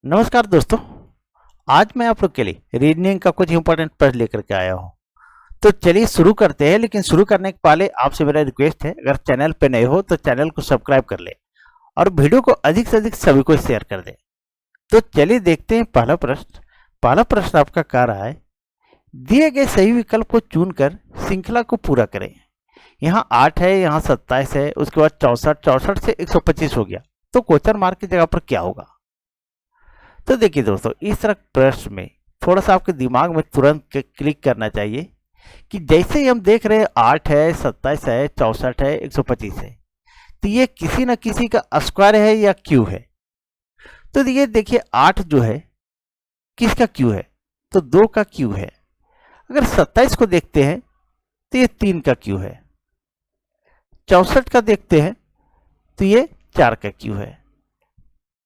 नमस्कार दोस्तों। आज मैं आप लोग के लिए रीजनिंग का कुछ इंपॉर्टेंट प्रश्न लेकर के आया हूँ। तो चलिए शुरू करते हैं, लेकिन शुरू करने के पहले आपसे मेरा रिक्वेस्ट है, अगर चैनल पे नए हो तो चैनल को सब्सक्राइब कर ले और वीडियो को अधिक से अधिक सभी को शेयर कर दें। तो चलिए देखते हैं पहला प्रश्न। पहला प्रश्न आपका कह रहा है, दिए गए सही विकल्प को चुनकर श्रृंखला को पूरा करें। यहाँ 8 है, यहाँ 27 है, उसके बाद 64 से 125 हो गया, तो क्वेश्चन मार्क की जगह पर क्या होगा? तो देखिए दोस्तों, इस तरह प्रश्न में थोड़ा सा आपके दिमाग में तुरंत क्लिक करना चाहिए कि जैसे ही हम देख रहे हैं 8 है, 27 है, 64 है, 125 है, तो ये किसी न किसी का स्क्वायर है या क्यू है। तो ये देखिए 8 जो है किसका क्यू है? तो 2 का क्यू है। अगर 27 को देखते हैं तो ये 3 का क्यू है। 64 का देखते हैं तो ये 4 का क्यू है।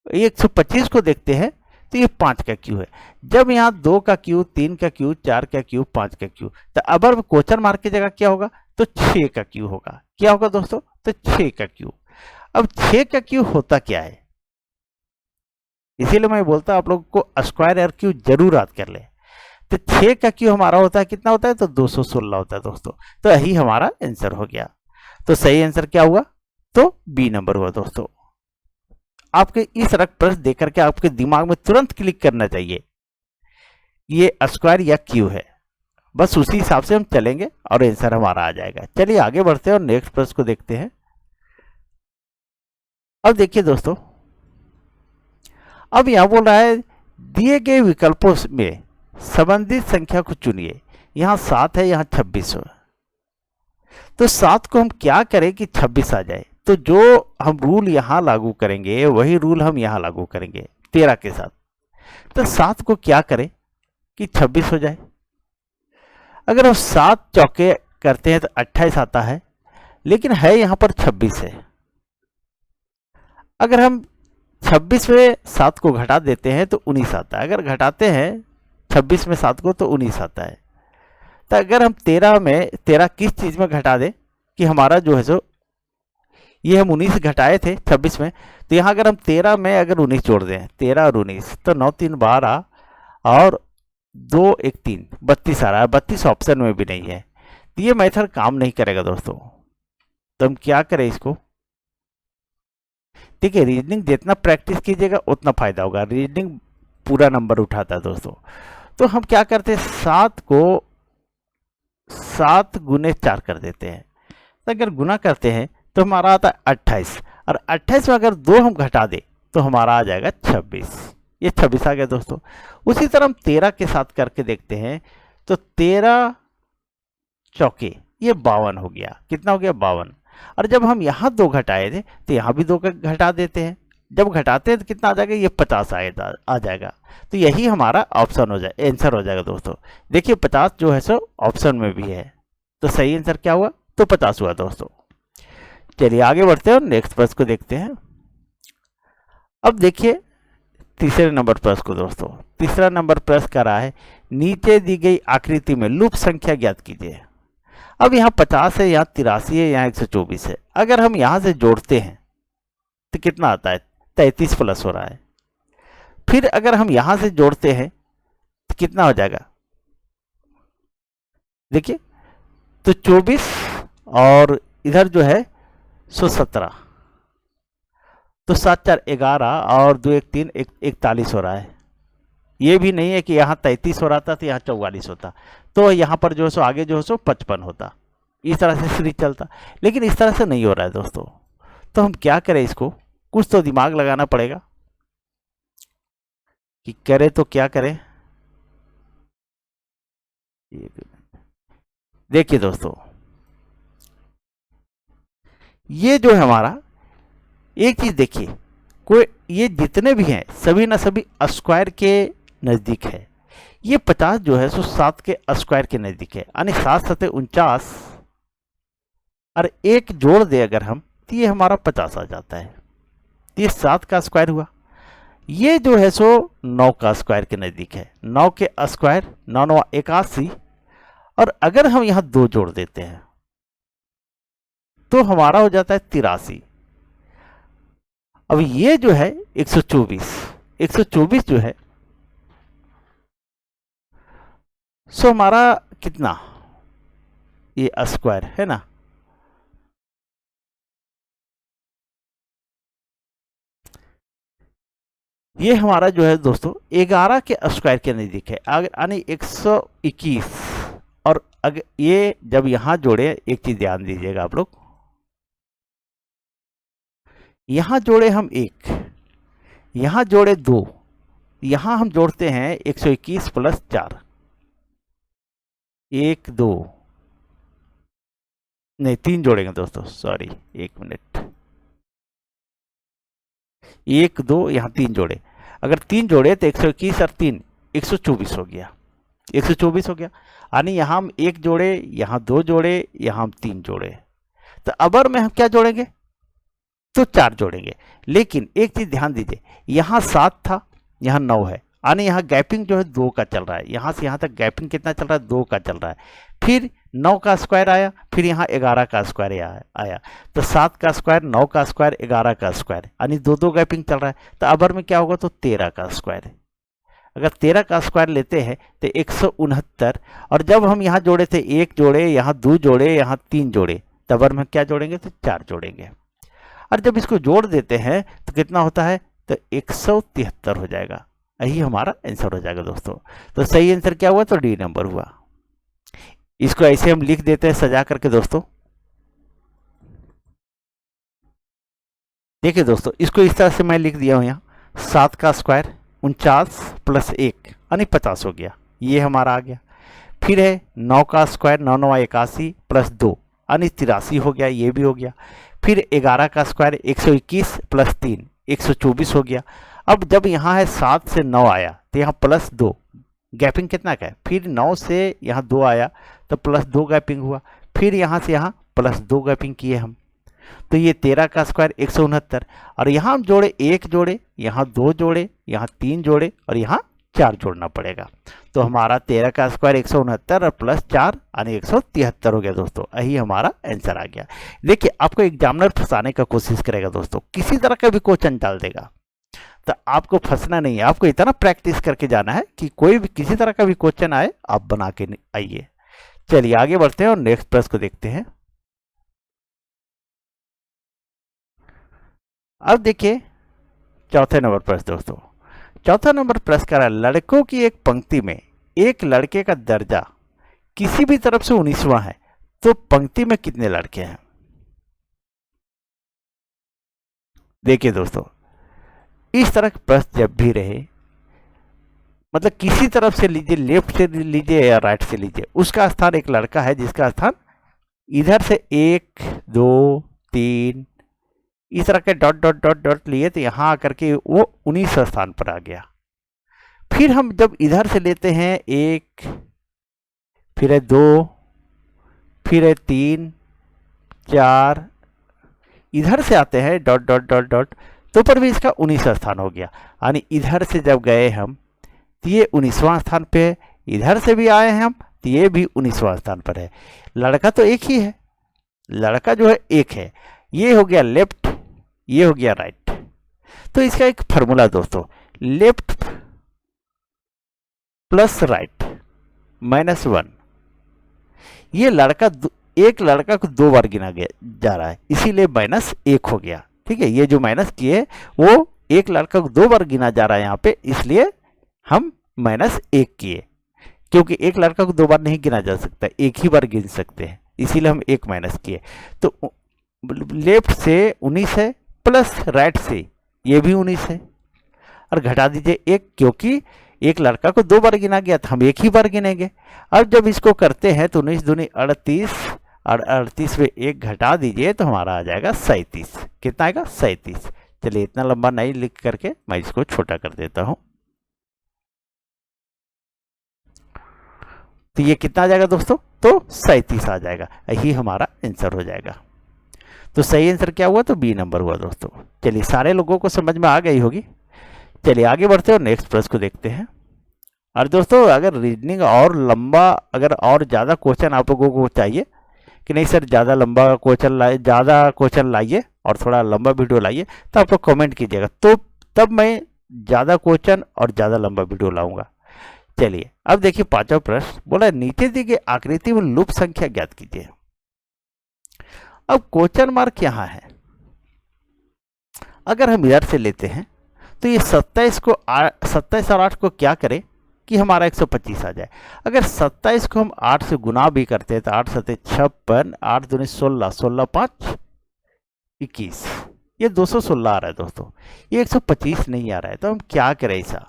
125 को देखते हैं तो ये 5 का क्यू है। जब यहाँ 2 का क्यू, 3 का क्यू, 4 का क्यू, 5 का क्यू, तो अब क्वेश्चन मार्क की जगह क्या होगा? तो 6 का क्यू होगा। क्या होगा दोस्तों? तो 6 का क्यू। अब 6 का क्यू होता क्या है? इसीलिए मैं बोलता हूं आप लोगों को स्क्वायर और क्यू जरूर याद कर ले। तो 6 का क्यू हमारा होता है, कितना होता है? तो 216 होता है दोस्तों। तो यही हमारा आंसर हो गया। तो सही आंसर क्या हुआ? तो बी नंबर हुआ दोस्तों। आपके इस रक्त प्रश्न देख करके आपके दिमाग में तुरंत क्लिक करना चाहिए, ये स्क्वायर या क्यू है। बस उसी हिसाब से हम चलेंगे और आंसर हमारा आ जाएगा। चलिए आगे बढ़ते हैं और नेक्स्ट प्रश्न को देखते हैं। अब देखिए दोस्तों, अब यहां बोल रहा है दिए गए विकल्पों में संबंधित संख्या को चुनिए। यहां 7 है, यहां 26 है। तो 7 को हम क्या करें कि 26 आ जाए? तो जो हम रूल यहां लागू करेंगे वही रूल हम यहां लागू करेंगे 13 के साथ। तो 7 को क्या करें कि 26 हो जाए। अगर हम 7 चौके करते हैं तो 28 आता है, लेकिन है यहां पर 26 है। अगर हम 26 में 7 को घटा देते हैं तो 19 आता है। अगर घटाते हैं 26 में 7 को तो 19 आता है। तो अगर हम 13 किस चीज में घटा दें कि हमारा जो है सो, ये हम 19 घटाए थे 26 में, तो यहाँ अगर हम 13 में अगर 19 जोड़ दें, 13 और 19, तो 9 3 12 और 2 1 3, 32 आ रहा है। 32 ऑप्शन में भी नहीं है, तो ये मेथड काम नहीं करेगा दोस्तों। तो हम क्या करें इसको? देखिए, रीजनिंग जितना प्रैक्टिस कीजिएगा उतना फायदा होगा। रीजनिंग पूरा नंबर उठाता है दोस्तों। तो हम क्या करते हैं, 7 को 7 गुने 4 कर देते हैं। तो अगर गुना करते हैं तो हमारा आता है 28, और 28 में अगर 2 हम घटा दें तो हमारा आ जाएगा 26। ये 26 आ गया दोस्तों। उसी तरह हम 13 के साथ करके देखते हैं, तो 13 चौके ये 52 हो गया। कितना हो गया? 52। और जब हम यहाँ 2 घटाए थे तो यहाँ भी 2 घटा देते हैं। जब घटाते हैं तो कितना आ जाएगा? ये 50 आ जाएगा। तो यही हमारा ऑप्शन हो जाए, आंसर हो जाएगा दोस्तों। देखिए 50 जो है सो ऑप्शन में भी है, तो सही आंसर क्या हुआ? तो 50 हुआ दोस्तों। चलिए आगे बढ़ते हैं और नेक्स्ट प्रश्न को देखते हैं। अब देखिए तीसरे नंबर प्रश्न को दोस्तों। तीसरा नंबर प्रश्न कर रहा है, नीचे दी गई आकृति में लूप संख्या ज्ञात कीजिए। अब यहाँ 50 है, यहाँ 83 है, यहाँ 124 है। अगर हम यहाँ से जोड़ते हैं तो कितना आता है? 33 प्लस हो रहा है। फिर अगर हम यहाँ से जोड़ते हैं तो कितना हो जाएगा? देखिए, तो 24 और इधर जो है 17, तो 7 4 11 और 2 1 3 41 हो रहा है। ये भी नहीं है कि यहाँ 33 हो रहा था तो यहाँ 44 होता, तो यहाँ पर जो है सो आगे जो है सो 55 होता। इस तरह से सीरीज चलता, लेकिन इस तरह से नहीं हो रहा है दोस्तों। तो हम क्या करें? इसको कुछ तो दिमाग लगाना पड़ेगा कि करें तो क्या करें। देखिए दोस्तों, ये जो है हमारा, एक चीज देखिए, कोई ये जितने भी हैं सभी ना सभी स्क्वायर के नजदीक है। ये 50 जो है सो 7 के स्क्वायर के नजदीक है, यानी 7 7 49, और एक जोड़ दे अगर हम तो ये हमारा 50 आ जाता है। तो ये 7 का स्क्वायर हुआ। ये जो है सो 9 का स्क्वायर के नजदीक है। 9 के स्क्वायर 9 9 81, और अगर हम यहाँ 2 जोड़ देते हैं तो हमारा हो जाता है 83। अब ये जो है 124, 124 जो है सो हमारा कितना, ये स्क्वायर है ना, ये हमारा जो है दोस्तों 11 के स्क्वायर के नजदीक है। अगर यानी 121, और अगर ये जब यहां जोड़े, एक चीज ध्यान दीजिएगा आप लोग, यहां जोड़े हम 1, यहां जोड़े 2, यहां हम जोड़ते हैं 121 प्लस 4, 1 2 नहीं 3 जोड़ेंगे दोस्तों, सॉरी 1 मिनट, 1 2 यहाँ 3 जोड़े, अगर 3 जोड़े तो 121 और 3 124 हो गया, 124 हो गया। यानी यहाँ हम 1 जोड़े, यहाँ 2 जोड़े, यहाँ हम 3 जोड़े, तो अबर में हम क्या जोड़ेंगे, तो 4 जोड़ेंगे। लेकिन एक चीज ध्यान दीजिए, यहाँ 7 था, यहाँ 9 है, यानी यहाँ गैपिंग जो है 2 का चल रहा है, यहाँ से यहाँ तक गैपिंग कितना चल रहा है, 2 का चल रहा है। फिर 9 का स्क्वायर आया, फिर यहाँ 11 का स्क्वायर आया, तो 7 का स्क्वायर, 9 का स्क्वायर, 11 का स्क्वायर, यानी 2 गैपिंग चल रहा है। तो अबर में क्या होगा, तो 13 का स्क्वायर है। अगर 13 का स्क्वायर लेते हैं तो 169, और जब हम यहाँ जोड़े थे 1 जोड़े, यहाँ 2 जोड़े, यहाँ 3 जोड़े, तब अबर में क्या जोड़ेंगे, तो 4 जोड़ेंगे। और जब इसको जोड़ देते हैं तो कितना होता है, तो 173 हो जाएगा। यही हमारा आंसर हो जाएगा दोस्तों। तो सही आंसर क्या हुआ, तो डी नंबर हुआ। इसको ऐसे हम लिख देते हैं सजा करके दोस्तों। देखिए दोस्तों, इसको इस तरह से मैं लिख दिया हूं, यहाँ 7 का स्क्वायर 49 प्लस 1 यानी 50 हो गया, ये हमारा आ गया। फिर है 9 का स्क्वायर, 9 9 81 प्लस 2 यानी 83 हो गया, ये भी हो गया। फिर 11 का स्क्वायर 121 प्लस 3 124 हो गया। अब जब यहाँ है 7 से 9 आया तो यहाँ प्लस 2, गैपिंग कितना का है, फिर 9 से यहाँ 2 आया तो प्लस 2 गैपिंग हुआ, फिर यहाँ से यहाँ प्लस 2 गैपिंग किए हम, तो ये 13 का स्क्वायर 169, और यहाँ हम जोड़े 1 जोड़े, यहाँ 2 जोड़े, यहाँ 3 जोड़े, और यहाँ 4 जोड़ना पड़ेगा। तो हमारा 13 का स्क्वायर 169 और प्लस 4 यानी 173 हो गया दोस्तों। यही हमारा आंसर आ गया। देखिए, आपको एग्जामिनर फंसाने का कोशिश करेगा दोस्तों, किसी तरह का भी क्वेश्चन डाल देगा, तो आपको फंसना नहीं है, आपको इतना प्रैक्टिस करके जाना है कि कोई भी किसी तरह का भी क्वेश्चन आए आप बना के आइए। चलिए आगे बढ़ते हैं और नेक्स्ट प्रश्न को देखते हैं। अब देखिए चौथे नंबर प्रश्न दोस्तों। चौथा नंबर प्रश्न कह रहा है, लड़कों की एक पंक्ति में एक लड़के का दर्जा किसी भी तरफ से 19वां है, तो पंक्ति में कितने लड़के हैं। देखिए दोस्तों, इस तरह का प्रश्न जब भी रहे, मतलब किसी तरफ से लीजिए, लेफ्ट से लीजिए या राइट से लीजिए, उसका स्थान एक लड़का है जिसका स्थान इधर से 1 2 3 इस तरह के डॉट डॉट डॉट डॉट लिए, तो यहाँ आकर के वो 19 स्थान पर आ गया। फिर हम जब इधर से लेते हैं 1, फिर है 2, फिर है 3 4, इधर से आते हैं डॉट डॉट डॉट डॉट, तो पर भी इसका 19 स्थान हो गया। यानी इधर से जब गए हम तो ये 19वां स्थान पे है, इधर से भी आए हैं हम तो ये भी 19वां स्थान पर है। लड़का तो एक ही है, लड़का जो है एक है। ये हो गया लेफ्ट, ये हो गया राइट। तो इसका एक फॉर्मूला दोस्तों, लेफ्ट प्लस राइट -1। ये लड़का एक लड़का को 2 बार गिना गया जा रहा है, इसीलिए -1 हो गया। ठीक है, ये जो माइनस किए वो एक लड़का को 2 बार गिना जा रहा है यहाँ पे, इसलिए हम -1 किए, क्योंकि एक लड़का को 2 बार नहीं गिना जा सकता, एक ही बार गिन सकते हैं, इसीलिए हम 1 माइनस किए। तो लेफ्ट से 19 है, प्लस राइट से ये भी 19 है, और घटा दीजिए 1, क्योंकि एक लड़का को 2 बार गिना गया था, हम एक ही बार गिनेंगे। अब जब इसको करते हैं तो 19 दूनी 38, और 38 में 1 घटा दीजिए तो हमारा आ जाएगा 37। कितना आएगा, 37। चलिए इतना लंबा नहीं लिख करके मैं इसको छोटा कर देता हूं। तो ये कितना आ जाएगा दोस्तों, तो 37 आ जाएगा। यही हमारा आंसर हो जाएगा। तो सही आंसर क्या हुआ, तो बी नंबर हुआ दोस्तों। चलिए सारे लोगों को समझ में आ गई होगी। चलिए आगे बढ़ते हैं और नेक्स्ट प्रश्न को देखते हैं। और दोस्तों, अगर रीजनिंग और लंबा, अगर और ज़्यादा क्वेश्चन आप लोगों को चाहिए कि नहीं सर ज़्यादा लंबा क्वेश्चन लाइए, ज़्यादा क्वेश्चन लाइए और थोड़ा लंबा वीडियो लाइए, तो आप लोग कमेंट कीजिएगा, तो तब मैं ज़्यादा क्वेश्चन और ज़्यादा लंबा वीडियो लाऊंगा। चलिए अब देखिए पांचवा प्रश्न बोला नीचे दी गई आकृति में लूप संख्या ज्ञात कीजिए। अब क्वेश्चन मार्क यहाँ है, अगर हम इधर से लेते हैं तो ये 27 और 8 को क्या करें कि हमारा 125 आ जाए। अगर 27 को हम 8 से गुना भी करते हैं तो 8 सत्ते 56, 8 दूनी 16, 16 5 21, ये 216 आ रहा है दोस्तों, ये 125 नहीं आ रहा है। तो हम क्या करें ऐसा,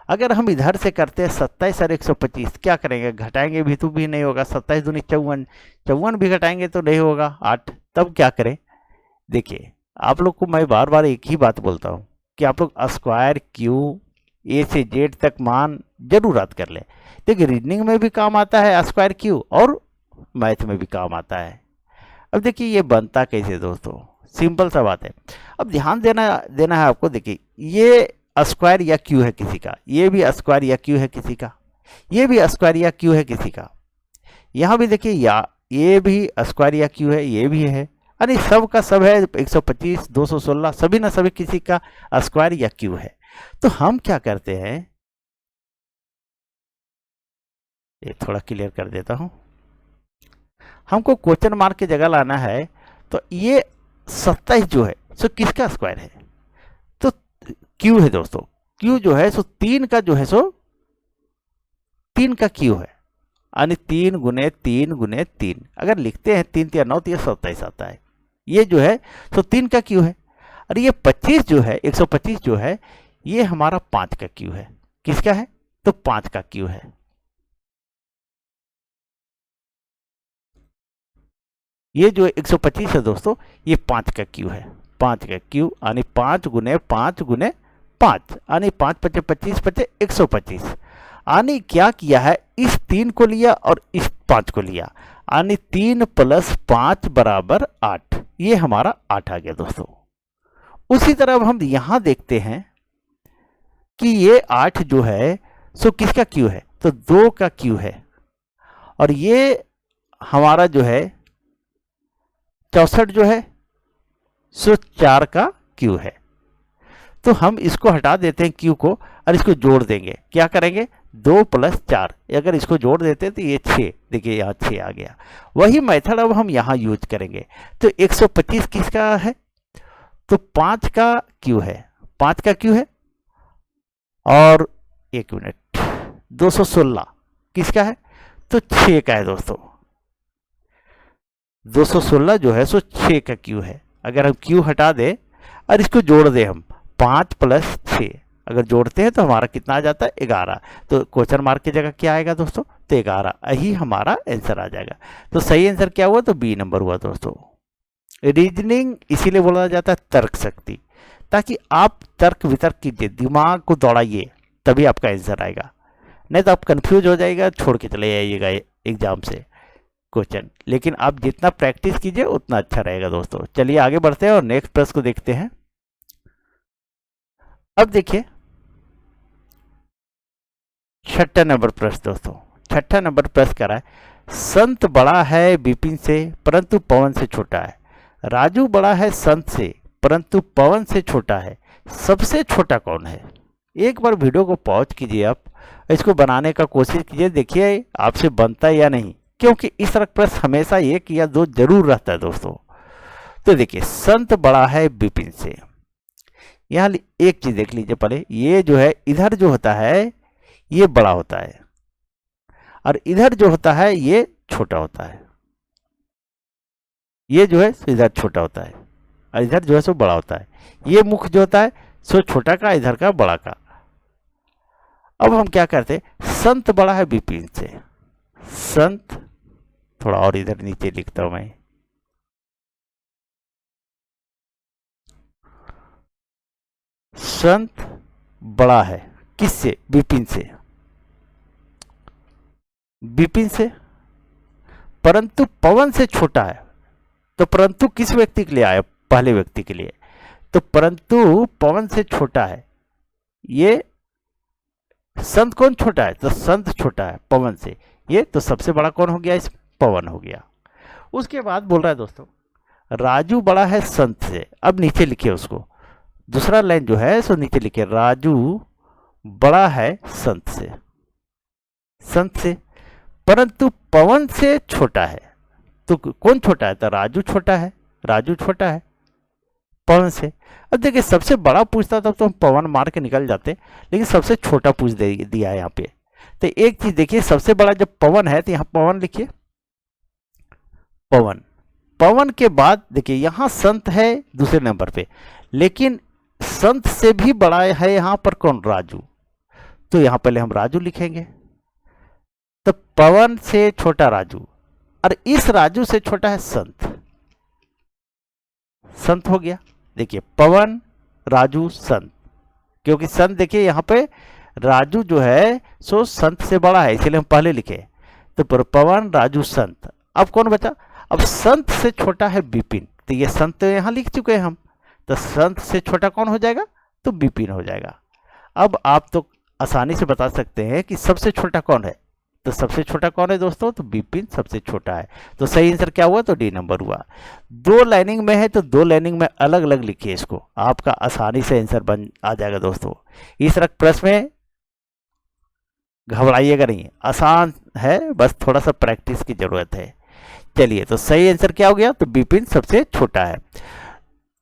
अगर हम इधर से करते हैं 27 और 125 क्या करेंगे, घटाएंगे भी तो भी नहीं होगा, 27 दूनी 54, 54 भी घटाएंगे तो नहीं होगा 8, तब क्या करें। देखिए आप लोग को मैं बार बार एक ही बात बोलता हूँ कि आप लोग स्क्वायर क्यू ए से जेड तक मान जरूर याद कर लें। देखिए रीजनिंग में भी काम आता है स्क्वायर क्यू और मैथ में भी काम आता है। अब देखिए ये बनता कैसे दोस्तों, सिंपल सा बात है। अब ध्यान देना है आपको। देखिए ये स्क्वायर या क्यू है किसी का, ये भी स्क्वायर या क्यू है किसी का, ये भी स्क्वायर या क्यू है किसी का, यहाँ भी देखिए या ये भी स्क्वायर या क्यू है, ये भी है, यानी सब का सब है 125, 216 सभी ना सभी किसी का स्क्वायर या क्यू है। तो हम क्या करते हैं, ये थोड़ा क्लियर कर देता हूं, हमको क्वेश्चन मार्क की जगह लाना है। तो ये 27 जो है सो किसका स्क्वायर है, तो क्यू है दोस्तों। क्यू जो है सो 3 का जो है सो 3 का क्यू है, यानी 3 गुने 3 गुने 3, अगर लिखते हैं 3 3 9 तो ये 27 आता है। ये जो है सो 3 का क्यू है। और ये 25 जो है 125 जो है ये हमारा 5 का क्यू है। किसका है, तो 5 का क्यू है। ये जो 125 है दोस्तों ये 5 का क्यू है, 5 का क्यू, यानी 5 गुने 5 गुने 5, यानी 5 पचे 25 पचे 125। यानी क्या किया है, इस 3 को लिया और इस 5 को लिया, यानी 3 + 5 = 8, ये हमारा 8 आ गया दोस्तों। उसी तरह अब हम यहां देखते हैं कि ये 8 जो है सो किसका क्यू है, तो 2 का क्यू है। और ये हमारा जो है 64 जो है सो 4 का क्यू है। तो हम इसको हटा देते हैं क्यू को और इसको जोड़ देंगे। क्या करेंगे, 2 + 4, अगर इसको जोड़ देते तो ये 6, देखिए यहाँ 6 आ गया। वही मेथड अब हम यहाँ यूज करेंगे। तो 125 किसका है, तो 5 का क्यू है, 5 का क्यू है। और 1 मिनट, 216 किसका है, तो 6 का है दोस्तों। 216 जो है सो 6 का क्यू है। अगर हम क्यू हटा दें और इसको जोड़ दें हम 5 + 6, अगर जोड़ते हैं तो हमारा कितना आ जाता है, 11। तो क्वेश्चन मार्क की जगह क्या आएगा दोस्तों, तो 11 यही हमारा आंसर आ जाएगा। तो सही आंसर क्या हुआ, तो बी नंबर हुआ दोस्तों। रीजनिंग इसीलिए बोला जाता है तर्क शक्ति, ताकि आप तर्क वितर्क कीजिए, दिमाग को दौड़ाइए, तभी आपका आंसर आएगा। नहीं तो आप कंफ्यूज हो जाएगा, छोड़ के चले जाइएगा एग्जाम से क्वेश्चन। लेकिन आप जितना प्रैक्टिस कीजिए उतना अच्छा रहेगा दोस्तों। चलिए आगे बढ़ते हैं और नेक्स्ट प्रश्न को देखते हैं। अब देखिए 6ठा नंबर प्रश्न दोस्तों। 6ठा नंबर प्रश्न कह रहा है, संत बड़ा है विपिन से परंतु पवन से छोटा है। राजू बड़ा है संत से परंतु पवन से छोटा है, सबसे छोटा कौन है। एक बार वीडियो को पॉज कीजिए, आप इसको बनाने का कोशिश कीजिए, देखिए आपसे बनता है या नहीं, क्योंकि इस तरह प्रश्न हमेशा 1 या 2 जरूर रहता है दोस्तों। तो देखिए संत बड़ा है विपिन से, यहाँ एक चीज देख लीजिए पहले, ये जो है इधर जो होता है ये बड़ा होता है और इधर जो होता है ये छोटा होता है। ये जो है इधर छोटा होता है और इधर जो है सो बड़ा होता है। ये मुख जो होता है सो छोटा का, इधर का बड़ा का। अब हम क्या करते, संत बड़ा है विपिन से, संत थोड़ा और इधर नीचे लिखता हूं मैं, संत बड़ा है किससे, विपिन से, विपिन से, परंतु पवन से छोटा है। तो परंतु किस व्यक्ति के लिए आया, पहले व्यक्ति के लिए। तो परंतु पवन से छोटा है, ये संत कौन छोटा है, तो संत छोटा है पवन से, ये तो सबसे बड़ा कौन हो गया, इस पवन हो गया। उसके बाद बोल रहा है दोस्तों राजू बड़ा है संत से। अब नीचे लिखिए उसको, दूसरा लाइन जो है सो नीचे लिखे राजू बड़ा है संत से, संत से, परंतु पवन से छोटा है। तो कौन छोटा है? तो राजू छोटा है, राजू छोटा है पवन से। अब देखिए सबसे बड़ा पूछता तब तो हम पवन मार के निकल जाते, लेकिन सबसे छोटा पूछ दिया है यहाँ पे। तो एक चीज देखिए, सबसे बड़ा जब पवन है तो यहाँ पवन लिखिए, पवन। पवन के बाद देखिए यहाँ संत है दूसरे नंबर पे, लेकिन संत से भी बड़ा है यहाँ पर कौन? राजू। तो यहाँ पहले हम राजू लिखेंगे, तो पवन से छोटा राजू, और इस राजू से छोटा है संत, संत हो गया। देखिए पवन राजू संत, क्योंकि संत देखिए यहाँ पे राजू जो है सो संत से बड़ा है, इसलिए हम पहले लिखे। तो पवन राजू संत। अब कौन बचा? अब संत से छोटा है विपिन, तो ये संत तो यहाँ लिख चुके हैं हम, तो संत से छोटा कौन हो जाएगा? तो विपिन हो जाएगा। अब आप तो आसानी से बता सकते हैं कि सबसे छोटा कौन है, तो सबसे छोटा कौन है दोस्तों? तो विपिन सबसे छोटा है। तो सही आंसर क्या हुआ? तो डी नंबर हुआ। दो लाइनिंग में है तो दो लाइनिंग में अलग अलग लिखिए इसको, आपका आसानी से आंसर बन आ जाएगा दोस्तों। इस तरह प्रश्न में घबराइएगा नहीं, आसान है, बस थोड़ा सा प्रैक्टिस की जरूरत है। चलिए, तो सही आंसर क्या हो गया? तो विपिन सबसे छोटा है।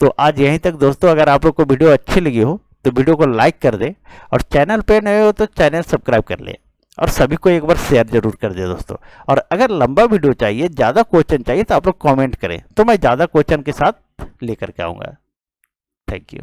तो आज यहीं तक दोस्तों। अगर आप लोग को वीडियो अच्छी लगी हो तो वीडियो को लाइक कर दें, और चैनल पे नए हो तो चैनल सब्सक्राइब कर लें, और सभी को एक बार शेयर जरूर कर दे दोस्तों। और अगर लंबा वीडियो चाहिए, ज़्यादा क्वेश्चन चाहिए, तो आप लोग कमेंट करें, तो मैं ज़्यादा क्वेश्चन के साथ लेकर के आऊँगा। Thank you.